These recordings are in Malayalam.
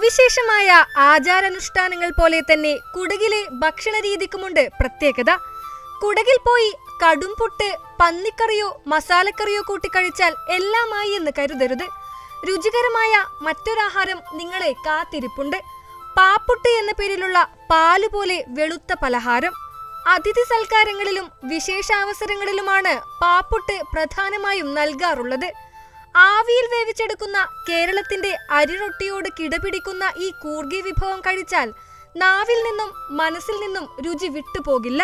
സവിശേഷമായ ആചാരാനുഷ്ഠാനങ്ങൾ പോലെ തന്നെ കുടകിലെ ഭക്ഷണ രീതിക്കുമുണ്ട് പ്രത്യേകത. കുടകിൽ പോയി കടുംപുട്ട്, പന്നിക്കറിയോ മസാലക്കറിയോ കൂട്ടിക്കഴിച്ചാൽ എല്ലാമായി എന്ന് കരുതരുത്. രുചികരമായ മറ്റൊരാഹാരം നിങ്ങളെ കാത്തിരിപ്പുണ്ട്. പാപ്പുട്ട് എന്ന പേരിലുള്ള പാലുപോലെ വെളുത്ത പലഹാരം. അതിഥി സൽക്കാരങ്ങളിലും വിശേഷാവസരങ്ങളിലുമാണ് പാപ്പുട്ട് പ്രധാനമായും നൽകാറുള്ളത്. ആവിയിൽ വേവിച്ചെടുക്കുന്ന കേരളത്തിന്റെ അരിറൊട്ടിയോട് കിടപിടിക്കുന്ന ഈ കൂർഗി വിഭവം കഴിച്ചാൽ നാവിൽ നിന്നും മനസ്സിൽ നിന്നും രുചി വിട്ടുപോകില്ല.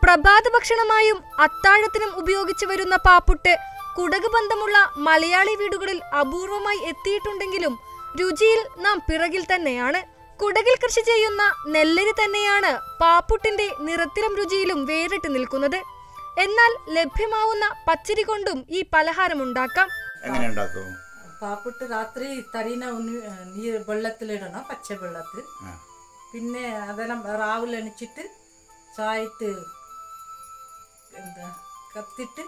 പ്രഭാത ഭക്ഷണമായും അത്താഴത്തിനും ഉപയോഗിച്ചു വരുന്ന പാപ്പുട്ട് കുടക് ബന്ധമുള്ള മലയാളി വീടുകളിൽ അപൂർവമായി എത്തിയിട്ടുണ്ടെങ്കിലും രുചിയിൽ നാം പിറകിൽ തന്നെയാണ്. കുടകിൽ കൃഷി ചെയ്യുന്ന നെല്ലരി തന്നെയാണ് പാപ്പുട്ടിന്റെ നിറത്തിലും രുചിയിലും വേറിട്ട് നിൽക്കുന്നത്. എന്നാൽ ലഭ്യമാവുന്ന പച്ചരി കൊണ്ടും ഈ പലഹാരം ഉണ്ടാക്കാം. പാപ്പുട്ട് രാത്രി തരീന വെള്ളത്തിലിടണം, പച്ച വെള്ളത്തിൽ. പിന്നെ അതെല്ലാം രാവിലെ എണിച്ചിട്ട് ചായത്ത് കത്തിട്ട്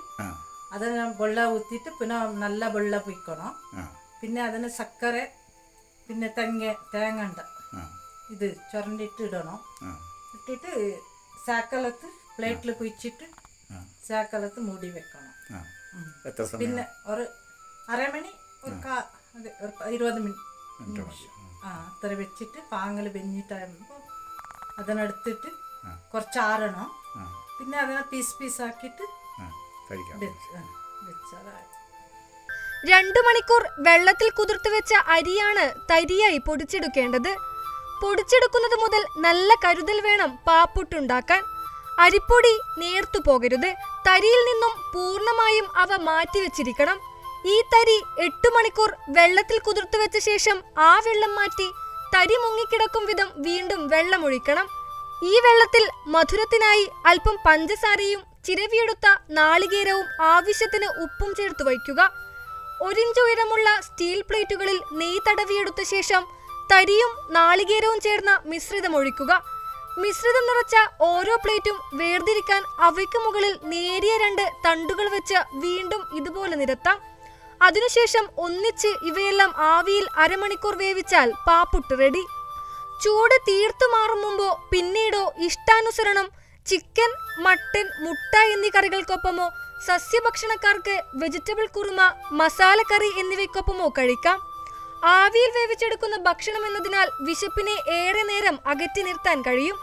അതെല്ലാം വെള്ളം ഊത്തിട്ട് പിന്നെ നല്ല വെള്ളം പൊയ്ക്കണം. പിന്നെ അതിന് സക്കര പിന്നെ തേങ്ങണ്ട ഇത് ചുരണ്ടിട്ട് ഇടണം. ഇട്ടിട്ട് സാക്കലത്ത് പ്ലേറ്റിൽ കുഴിച്ചിട്ട് സാക്കലത്ത് മൂടി വെക്കണം. പിന്നെ ഒരു അരമണി ഒരു 20 മിനിറ്റ് അത്ര വെച്ചിട്ട് പാങ്ങൽ വെഞ്ഞിട്ടാകുമ്പോൾ അതിനെടുത്തിട്ട് കുറച്ച് ആറണം. പിന്നെ അതിനെ പീസ് ആക്കിയിട്ട് 2 മണിക്കൂർ വെള്ളത്തിൽ കുതിർത്ത് വെച്ച അരിയാണ് തരിയായി പൊടിച്ചെടുക്കേണ്ടത്. പൊടിച്ചെടുക്കുന്നത് മുതൽ നല്ല കരുതൽ വേണം പാപ്പുട്ടുണ്ടാക്കാൻ. അരിപ്പൊടി നേർത്തു പോകരുത്. തരിയിൽ നിന്നും പൂർണ്ണമായും അവ മാറ്റിവെച്ചിരിക്കണം. ഈ തരി 8 മണിക്കൂർ വെള്ളത്തിൽ കുതിർത്തു വെച്ച ശേഷം ആ വെള്ളം മാറ്റി തരി മുങ്ങിക്കിടക്കും വിധം വീണ്ടും വെള്ളമൊഴിക്കണം. ഈ വെള്ളത്തിൽ മധുരത്തിനായി അല്പം പഞ്ചസാരയും ചിരവിയെടുത്ത നാളികേരവും ആവശ്യത്തിന് ഉപ്പും ചേർത്ത് വയ്ക്കുക. 1 ഇഞ്ച് ഉയരമുള്ള സ്റ്റീൽ പ്ലേറ്റുകളിൽ നെയ്യ് തടവിയെടുത്ത ശേഷം തരിയും നാളികേരവും ചേർന്ന മിശ്രിതം ഒഴിക്കുക. മിശ്രിതം നിറച്ച ഓരോ പ്ലേറ്റും വേർതിരിക്കാൻ അവയ്ക്ക് മുകളിൽ നേരിയ 2 തണ്ടുകൾ വെച്ച് വീണ്ടും ഇതുപോലെ നിരത്താം. അതിനുശേഷം ഒന്നിച്ച് ഇവയെല്ലാം ആവിയിൽ അരമണിക്കൂർ വേവിച്ചാൽ പാപ്പുട്ട് റെഡി. ചൂട് തീർത്തു മാറും മുമ്പോ പിന്നീടോ ഇഷ്ടാനുസരണം ചിക്കൻ, മട്ടൻ, മുട്ട എന്നീ കറികൾക്കൊപ്പമോ സസ്യഭക്ഷണക്കാർക്ക് വെജിറ്റബിൾ കുറുമ, മസാലക്കറി എന്നിവയ്ക്കൊപ്പമോ കഴിക്കാം. ആവിയിൽ വേവിച്ചെടുക്കുന്ന ഭക്ഷണം എന്നതിനാൽ വിശപ്പിനെ ഏറെ നേരം അകറ്റി നിർത്താൻ കഴിയും.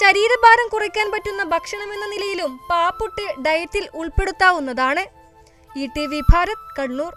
ശരീരഭാരം കുറയ്ക്കാൻ പറ്റുന്ന ഭക്ഷണം എന്ന നിലയിലും പാപ്പുട്ട് ഡയറ്റിൽ ഉൾപ്പെടുത്താവുന്നതാണ്. ETV ഭാരത്, കണ്ണൂർ.